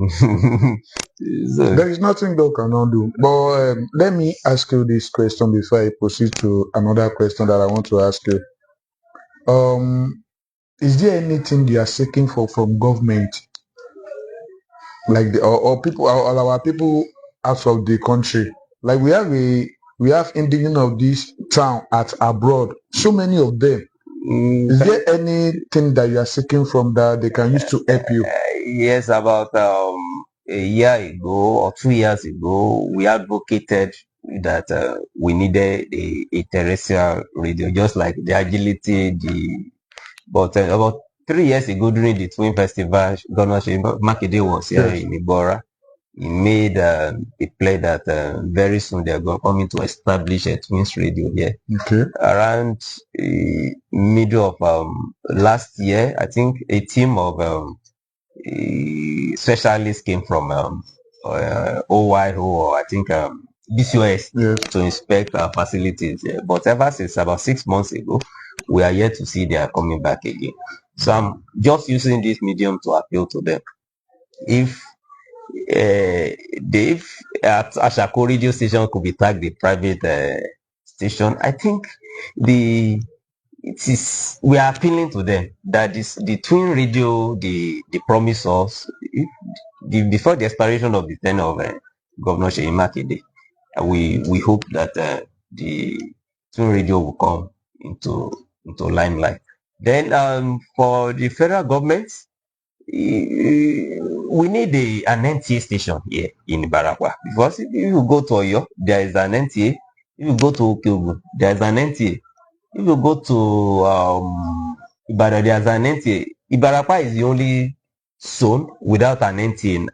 So, There is nothing God cannot do. But let me ask you this question before I proceed to another question that I want to ask you. Um, is there anything you are seeking for from government, like or people or our people out of the country? Like we have indigenous of this town at abroad. So many of them. Is there anything that you are seeking from that they can use to help you? yes, about a year ago or 2 years ago, we advocated that we needed a terrestrial radio, just like the agility, but about 3 years ago during the Twin Festival, Governor Makinde was here Yes. in Ibora. He made a play that very soon they're coming to establish a Twins radio here. Okay. Around middle of last year, I think a team of specialists came from OYO or I think BCOS Yes. to inspect our facilities. But ever since about 6 months ago, we are yet to see they are coming back again. So I'm just using this medium to appeal to them. If Dave at Ashako radio station could be tagged the private station, I think the it is we are appealing to them that this the twin radio they promise us if, before the expiration of the tenure of Governor Seyi Makinde, we hope that the twin radio will come into limelight. Then for the federal government, we need an NTA station here in Barakwa because if you go to Oyo, there is an NTA. If you go to Okiogun, there is an NTA. If you go to Ibadan, there's an NTA. Ibarakwa is the only zone without an NTA,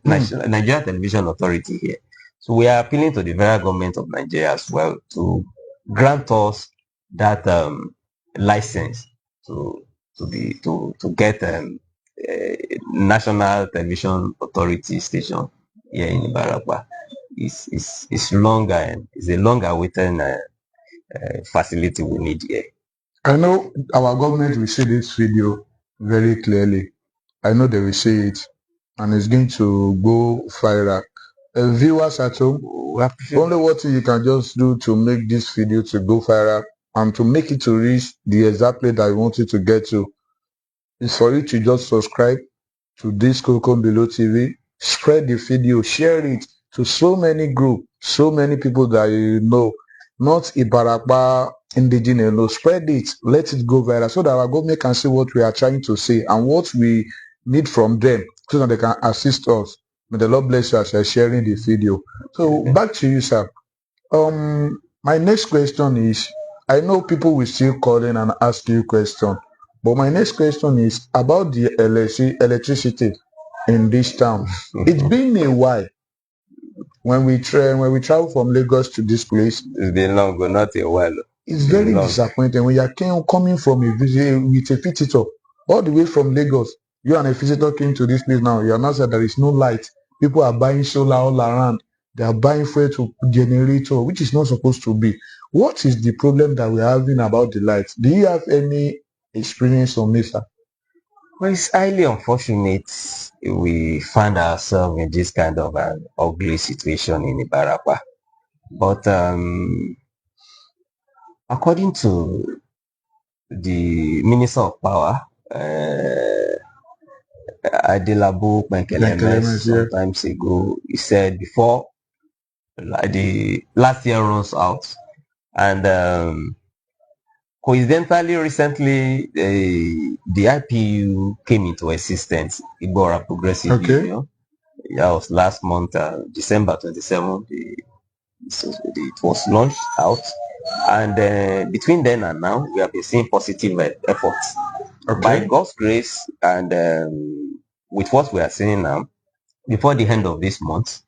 Nigeria Television Authority here. So we are appealing to the federal government of Nigeria as well to grant us that license to get National Television Authority station here in Ibarakwa. It's longer and it's a long awaited facility we need here. I know our government will see this video very clearly. I know they will see it, and it's going to go viral. Viewers at home, only what you can just do to make this video to go viral and to make it to reach the exact place that you want it to get to is for you to just subscribe to this Coco Below TV, spread the video, share it to so many groups, so many people that you know, not Ibarakwa indigenous, no, spread it, let it go viral so that our government can see what we are trying to say and what we need from them so that they can assist us. May the Lord bless you as you're sharing the video. So back to you, sir. My next question is, I know people will still call in and ask you question, but my next question is about the electricity in this town. It's been a while when we travel from Lagos to this place. It's been long, but not a while. It's very disappointing when you're coming from a visit with a visitor all the way from Lagos. You and a visitor came to this place now. You're not saying there is no light. People are buying solar all around. They are buying fuel to generator, which is not supposed to be. What is the problem that we're having about the lights? Do you have any experience on this, sir? Well, it's highly unfortunate we find ourselves in this kind of an ugly situation in Ibarakwa. But according to the Minister of Power, Adelabu Penkelemes, sometimes ago, he said before the last year runs out, and coincidentally, recently the IPU came into existence, Ibora Progressive Union. That was last month, December 27th. It was launched out, and between then and now, we have been seeing positive efforts. By God's grace, and with what we are seeing now, before the end of this month,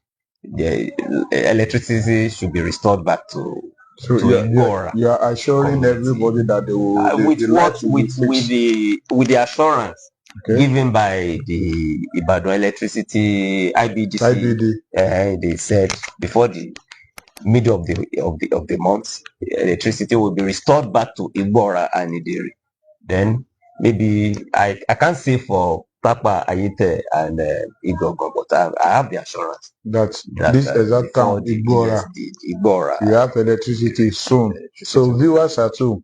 the electricity should be restored back to you are assuring everybody that they will with the assurance given by the Ibadan Electricity IBDC. They said before the middle of the month, electricity will be restored back to Igbora and Idiri. Then maybe I can't say for Tapa, Ayite, and Igogo, but I have the assurance that this exact town, Igbora, we have electricity soon. So viewers at home,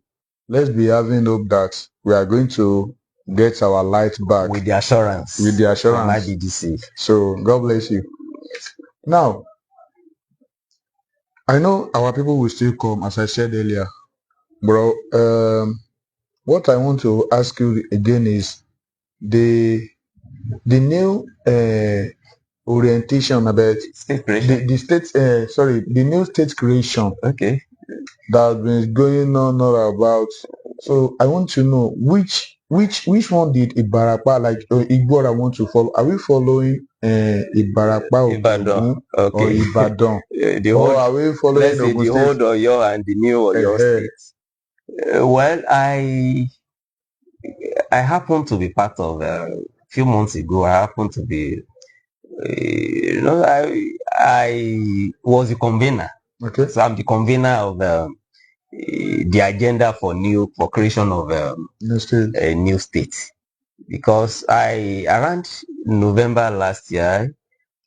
let's be having hope that we are going to get our light back with the assurance. From IBDC. So God bless you. Now, I know our people will still come, as I said earlier, bro. What I want to ask you again is the new orientation about state creation. The new state creation. Okay. That has been going on all about. So I want to know which one did Ibarapa, like Igbora, want to follow? Are we following Ibarapa Ibadan, okay, or Ibadan? or are we following, let's say, the old Oyo and the new Oyo state? Well, I happened to be part of a few months ago. I happened to be, I was the convener. Okay. So I'm the convener of the agenda for creation of a new state, because around November last year,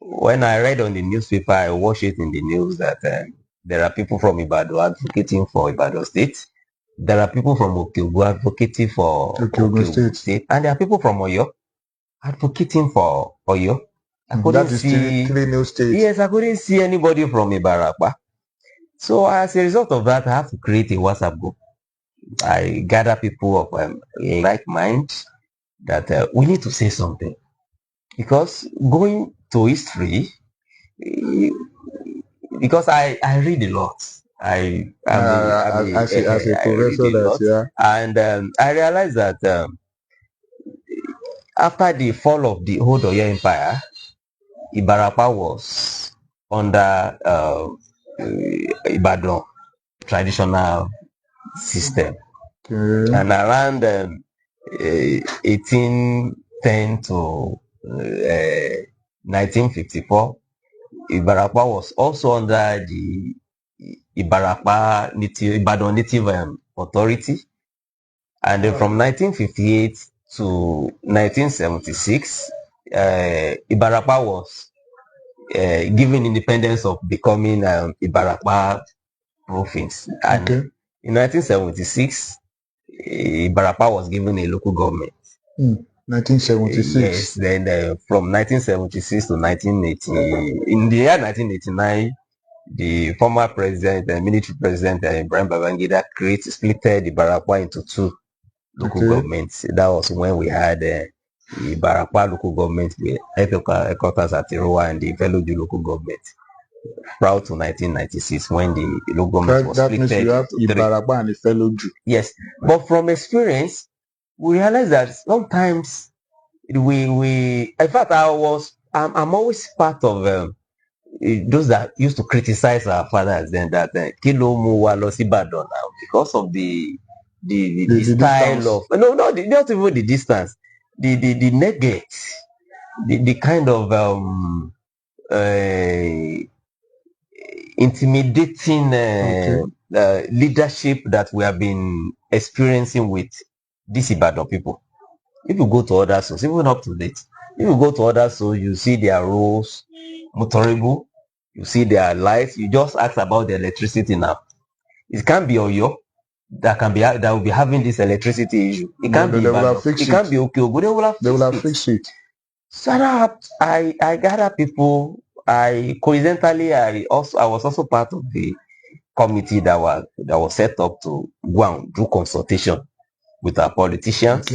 when I read on the newspaper, I watched it in the news that there are people from Ibadan advocating for Ibadan state. There are people from Okeogun advocating for Okeogun state, and there are people from Oyo advocating for Oyo. I couldn't see three new states. Yes, I couldn't see anybody from Ibarapa. So as a result of that, I have to create a WhatsApp group. I gather people of like mind that we need to say something, because going to history, because I read a lot. I as a professor, read a lot, yeah. And I realized that after the fall of the old Oyo Empire, Ibarapa was under Ibadan traditional system. Okay. And around 1810 to 1954, Ibarapa was also under the Ibadan Native Authority. And then from 1958 to 1976, Ibarapa was given independence of becoming Ibarapa province. And in 1976, Ibarapa was given a local government. 1976. Yes, then from 1976 to 1980, in the year 1989, the former president, the military president, Ibrahim Babangida, splitted Ibarapa into two local governments. That was when we had the Ibarapa local government, the headquarters at Iroa, and the Veloju local government, prior to 1996, when the local government was splitted. That means you have Ibarapa and Veloju. Yes, but from experience, we realized that sometimes in fact, I'm always part of those that used to criticize our fathers then, that kilo mu wa lọ sí Ìbàdàn now, because of the style distance. Of not even the distance, the neglect, the kind of intimidating leadership that we have been experiencing with these Ibadan people. If you go to other schools, even up to date, if you go to other schools, you see their roads motorable, you see their lights. You just ask about the electricity now. It can't be Oyo that will be having this electricity issue. It can't be Ibadan. It can't be Okeogun. They will have fixed it. So I gather people. Coincidentally, I was also part of the committee that was set up to go and do consultation with our politicians.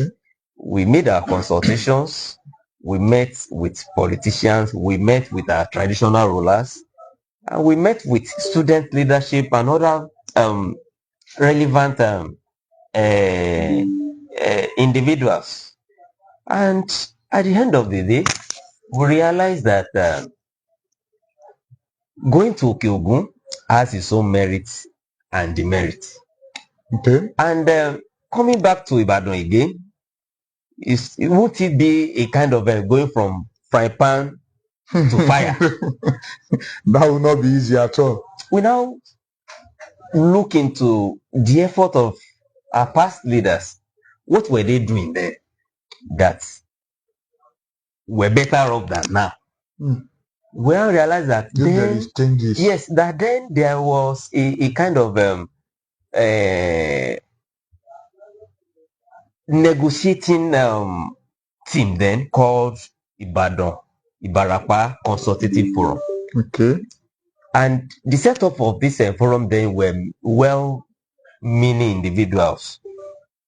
We made our consultations. We met with politicians. We met with our traditional rulers, and we met with student leadership and other relevant individuals. And at the end of the day, we realized that going to Okeogun has its own merits and demerit. And coming back to Ibadan again, won't it be a kind of going from fry pan to fire? That will not be easy at all. We now look into the effort of our past leaders. What were they doing there that were better off than now. We all realized that then, yes, that then there was a kind of negotiating team then called Ibarapa Consultative Forum. Okay. And the setup of this forum then were well-meaning individuals.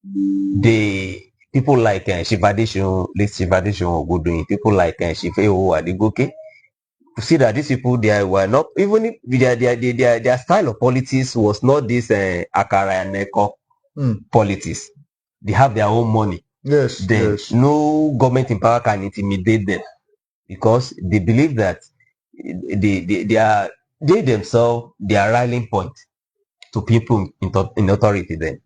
The people like Shivadeshun, late Shivadeshun Ogudoyin, people like Shifeo Adigoke. To see that these people, they were not, even if their style of politics was not this Akara and Neko politics. They have their own money. Yes. Then yes. no government in power can intimidate them because they believe that they themselves, they are rallying point to people in authority then.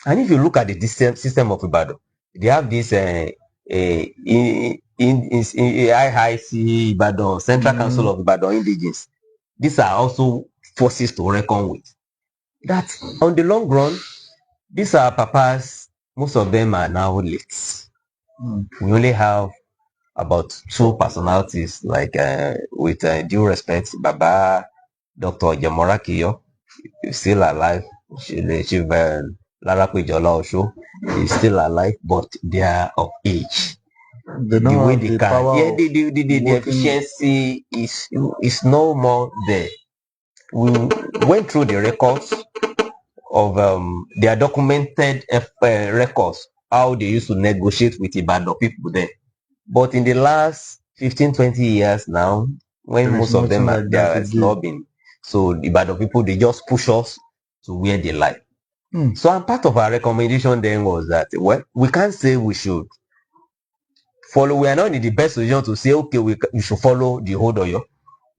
And if you look at the system of Ibadan, they have this IIC Ibadan, Central Council of Ibadan Indigenes. These are also forces to reckon with. That on the long run, these are papas, most of them are now late. We only have about 2 personalities, like with due respect, Baba, Dr. Jamora Kiyo, is still alive. Chief Larapejola Osho is still alive, but they are of age. They The don't way have they the can, power yeah, of the efficiency is no more there. We went through the records of their documented records, how they used to negotiate with Ibadan people there. But in the last 15-20 years now, when most of them are, there has not been. So the Ibadan people, they just push us to where they like. So and part of our recommendation then was that, well, we can't say we should follow. We are not in the best position to say, okay, we should follow the whole Oyo.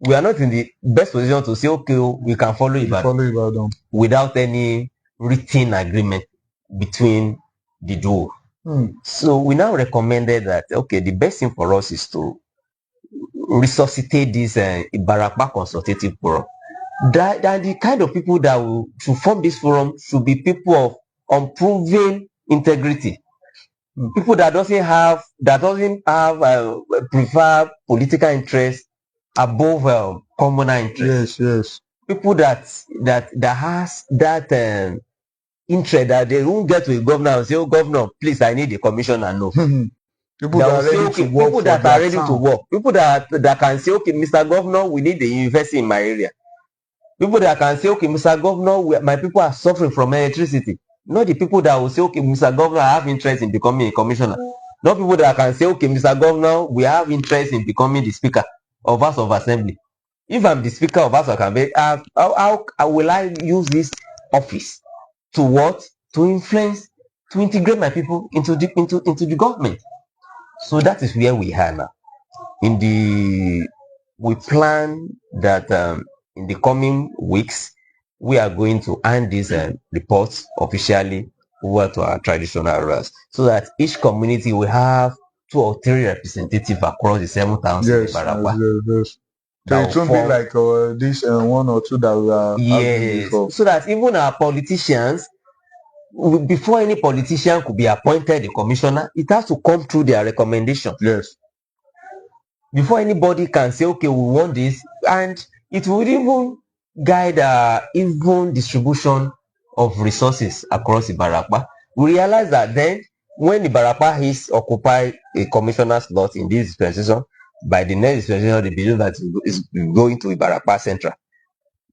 We are not in the best position to say, okay, we can follow Ibadan without any written agreement between the two. So we now recommended that, okay, the best thing for us is to resuscitate this Ibarapa Consultative Forum. That the kind of people that will to form this forum should be people of unproven integrity. People that doesn't have prefer political interest above communal interest. Yes. People that has that interest that they won't get to a governor and say, oh governor, please, I need a commissioner. No. People that are ready to work people that are ready to work. People that can say, okay, Mr. Governor, we need a university in my area. People that can say, okay, Mr. Governor, my people are suffering from electricity. Not the people that will say, okay, Mr. Governor, I have interest in becoming a commissioner. Not people that can say, okay, Mr. Governor, we have interest in becoming the Speaker of House of Assembly. If I'm the Speaker of House of Assembly, how will I use this office to what? To influence, to integrate my people into the government. So that is where we are now. We plan that in the coming weeks, we are going to hand these reports officially over to our traditional rulers so that each community will have 2 or 3 representatives across the 7 towns in Ibarapa. Yes. So it won't be like this 1 or 2 that we are having before. So that even our politicians, before any politician could be appointed a commissioner, it has to come through their recommendation. Yes. Before anybody can say, okay, we want this, and it would even guide even distribution of resources across Ibarapa. We realize that then when Ibarapa is occupy a commissioner slot in this dispensation, by the next dispensation, they believe that it is going to Ibarapa Central.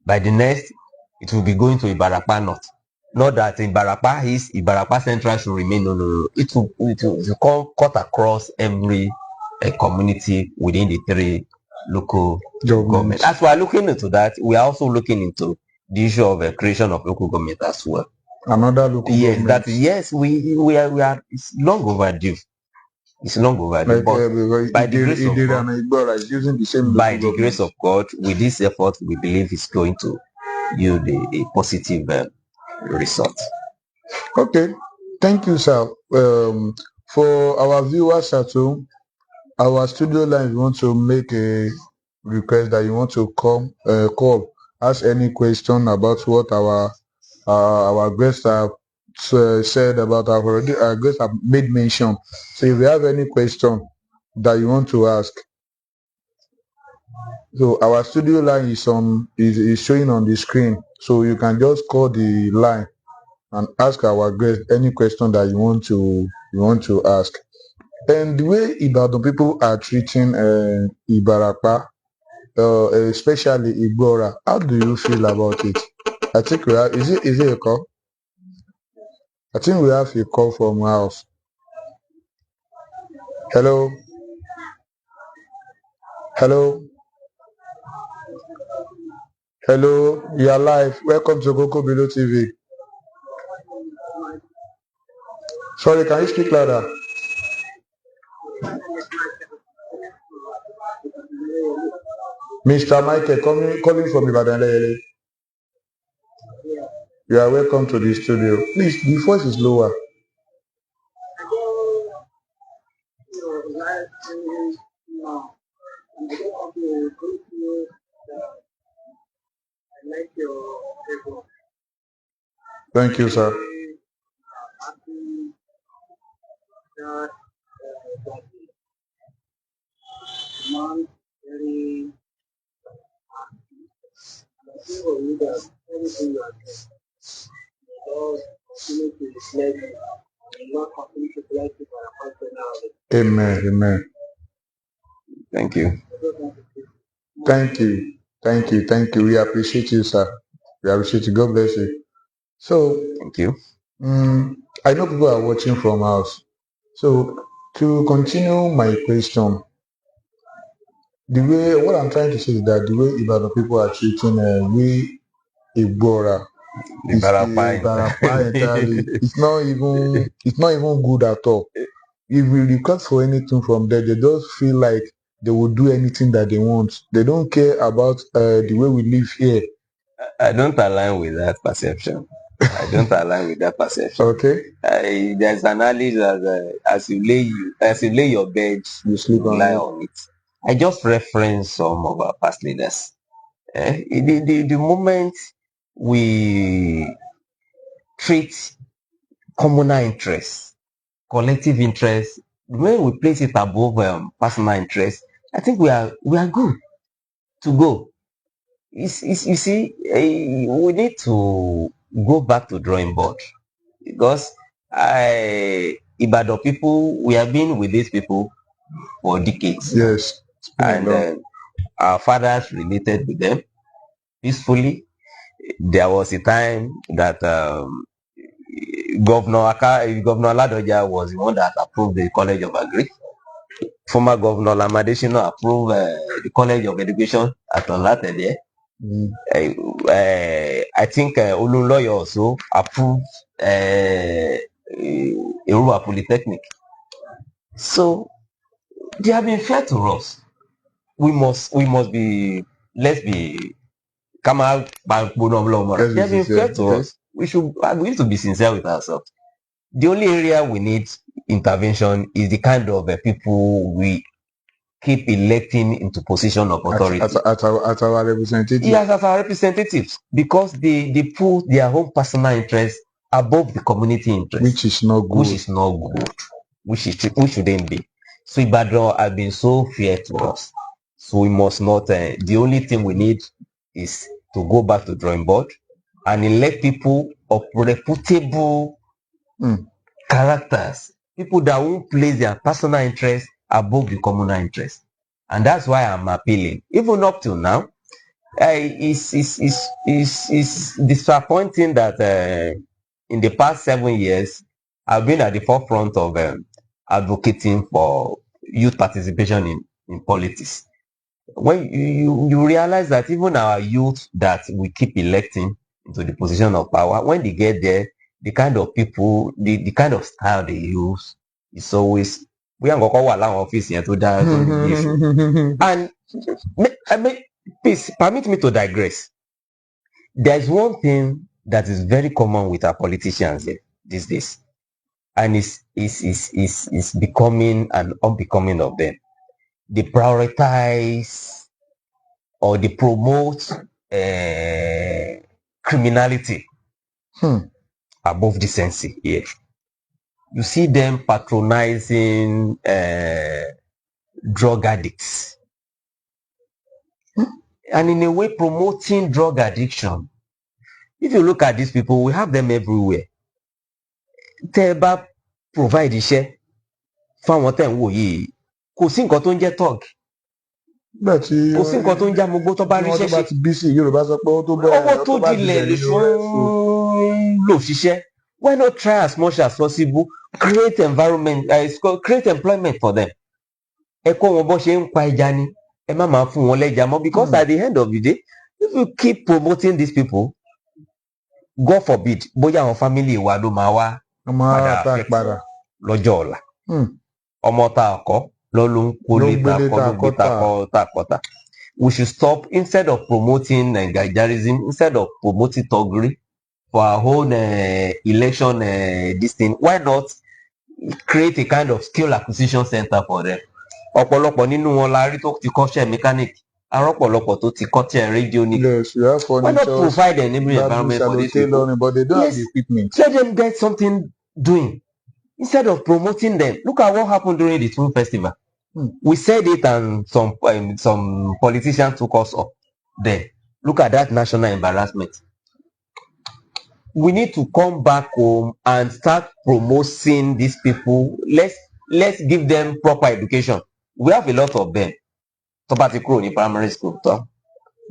By the next, it will be going to Ibarapa North. Not that Ibarapa is Ibarapa Central should remain. No. It will cut across every community within the 3 local governments. As we are looking into that, we are also looking into the issue of creation of local government as well. Another local government. We are. It's long overdue. It's long overdue. But by the grace of God, by the grace of God, with this effort, we believe it's going to yield a positive result. Okay, thank you, sir. For our viewers at home, our studio line, we want to make a request that you want to call, ask any question about what our guests have said about our guests have made mention. So if you have any question, that you want to ask. So our studio line is showing on the screen. So you can just call the line and ask our guest any question that you want to ask. And the way Ibadan people are treating Ibarapa, especially Igbora, how do you feel about it? I think we have, is it a call? I think we have a call from house. Hello? Hello? Hello? You are live. Welcome to Coco Below TV. Sorry, can you speak louder? Mr. Michael, calling from Ibadan. You are welcome to the studio. Please, the voice is lower. Thank you, sir. Amen. Amen. Thank you. Thank you. Thank you. Thank you. We appreciate you, sir. We appreciate you. God bless you. So, Thank you. I know people are watching from house. So, to continue my question, what I'm trying to say is that the way Ibadan people are treating we Igbora is Ibarapa entirely. It's not even good at all. If we request for anything from them, they just feel like they will do anything that they want. They don't care about the way we live here. I don't align with that perception. Okay. There's an analogy that as you lay your bed, You sleep on lie it. on it. I just reference some of our past leaders. The moment we treat communal interests, collective interests, when we place it above personal interests, I think we are good to go. You see, we need to go back to drawing board because Ibadan people, we have been with these people for decades. Yes. And our fathers related with them peacefully. There was a time that Governor Ladoja was the one that approved the College of Agri. Former Governor Lamadeshino approved the College of Education at Olatede. I think Olunloyo also approved Iruwa Polytechnic. So they have been fair to us. We must be, let's be, come out by they have been fair to us. We need to be sincere with ourselves. The only area we need intervention is the kind of people we keep electing into position of authority. At our representatives. Yes, as our representatives, because they put their own personal interest above the community interest. Which is not good. Which shouldn't be. So Ibadan has been so fair to us. So we must not, the only thing we need is to go back to drawing board and elect people of reputable characters, people that won't place their personal interest above the communal interest. And that's why I'm appealing. Even up till now, it's disappointing that in the past 7 years, I've been at the forefront of advocating for youth participation in politics. When you realize that even our youth that we keep electing into the position of power, when they get there, the kind of people, the kind of style they use is always we are going to office here to die. And please permit me to digress. There's one thing that is very common with our politicians these days, and is becoming an unbecoming of them. They prioritize or they promote criminality above decency. Yeah. You see them patronizing drug addicts. And in a way, promoting drug addiction. If you look at these people, we have them everywhere. Tẹ́ ẹ bá provide iṣẹ́ fáwọn tẹ́ ń wò yìí, kò sí nǹkan tó ń jẹ́ tọ́g. Kò sí nǹkan tó ń jẹ́ amúgbó tó bá ríṣẹ́ ṣe. Owó tó dilẹ̀ lè fún lò ṣiṣẹ́. Why not try as much as possible, create environment, create employment for them. Ẹ kọ́ wọn bó ṣe ń pa ẹja ni, ẹ má máa fún wọn lẹ́ja mọ́, because at the end of the day, if you keep promoting these people, God forbid, bóyá àwọn family wa ló máa wá padà affect lọ́jọ́ ọ̀la. Ọmọ tá a kọ́ ló ń kólé tá a kọ́ ló gbé tá a kọ́ tá. We should stop, instead of promoting Nigerianism, instead of promoting thuggery for our own election this thing, why not create a kind of skill acquisition center for them? Ọ̀pọ̀lọpọ̀ nínú wọn la rí tó ti kọ́ṣẹ́ mechanic, arọ́pọ̀lọpọ̀ tó ti kọ́ṣẹ́ radio ni. Why not provide an enabling environment for these people? But they don't have the equipment. Let them get something doing instead of promoting them. Look at what happened during the Film Festival. We said it, and some politicians took us up there. Look at that national embarrassment. We need to come back home and start promoting these people. Let's give them proper education. We have a lot of them. Tó bá ti kúrò ní primary school tán,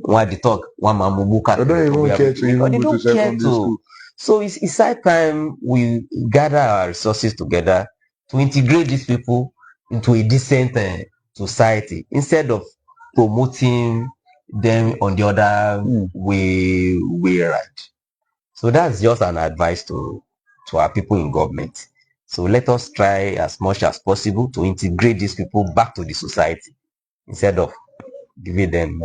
wọ́n á di talk, wọ́n á máa mú búkà. They don't even care to even go to secondary school. So it's high time we gather our resources together to integrate these people into a decent society, instead of promoting them on the other way right. So that's just an advice to our people in government. So let us try as much as possible to integrate these people back to the society, instead of giving them.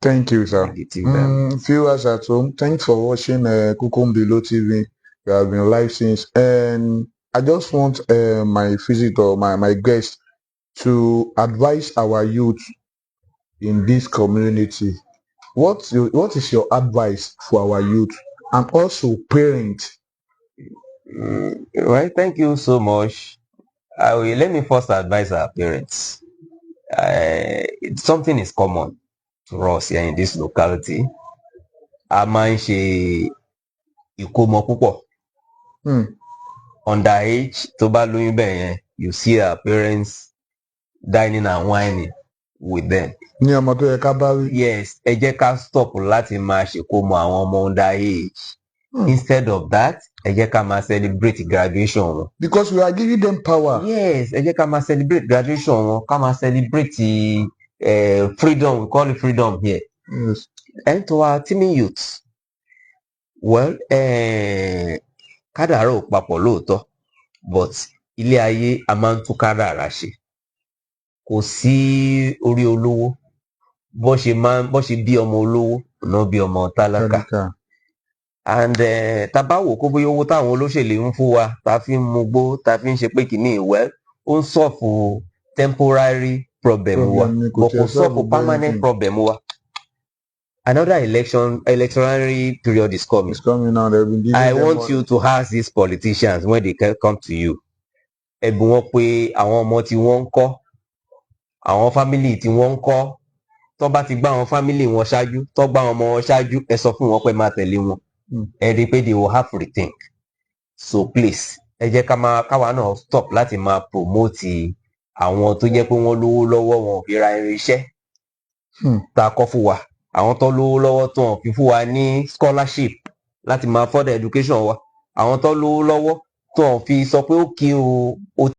Thank you, sir. Viewers at home, thanks for watching Kukum Below TV. We have been live since, and I just want my visitor, my guest, to advise our youth in this community. What is your advice for our youth and also parents? Well, thank you so much. Let me first advise our parents. Something is common to us here in this locality. A máa ń ṣe ìkómọ púpọ̀. Underage, tó bá lóyún bẹ́ẹ̀ yẹn, you see our parents dining and whining with them. Ní ọmọ tó yẹ ká bá wí. Yes, ẹ jẹ́ ká stop láti máa ṣèkómọ àwọn ọmọ underage. Instead of that, ẹ jẹ́ ká máa celebrate graduation wọn. Because we are giving them power. Yes, ẹ jẹ́ ká máa celebrate graduation wọn, ká máa celebrate freedom. We call it freedom here. Yes. And to our teeming youths, well, kádàrá ò papọ̀ lóòótọ́, but ilé ayé a máa ń tún kádàrá ṣe. Kò sí orí olówó, bó ṣe bí ọmọ olówó náà bí ọmọ tálákà. And tá bá wò kó bóyá owó táwọn olóṣèlú ń fún wa, tá fi ń mugbó, tá fi ń ṣe pé kìíní well, ó ń solve temporary problem wa, but kò solve permanent problem wa. Another electionary period is coming. It's coming now. I want you to ask these politicians when they come to you. Ẹ̀bùn wọn pé àwọn ọmọ tí wọ́n ń kọ́, àwọn family tí wọ́n ń kọ́, tó bá ti gbá àwọn family wọn ṣáájú, tó gbá àwọn ọmọ wọn ṣáájú, ẹ sọ fún wọn pé máa tẹ̀lé wọn. Ẹ rí pé they will have to rethink. So please, ẹ jẹ́ káwa náà stop láti máa promote àwọn tó jẹ́ pé wọ́n lówó lọ́wọ́, wọn ò fi ra irinṣẹ́ tá a kọ́ fún wa. Àwọn tó lówó lọ́wọ́ tó hàn fi fún wa ní scholarship láti máa further education wa. Àwọn tó lówó lọ́wọ́ tó hàn fi sọ pé ó kí o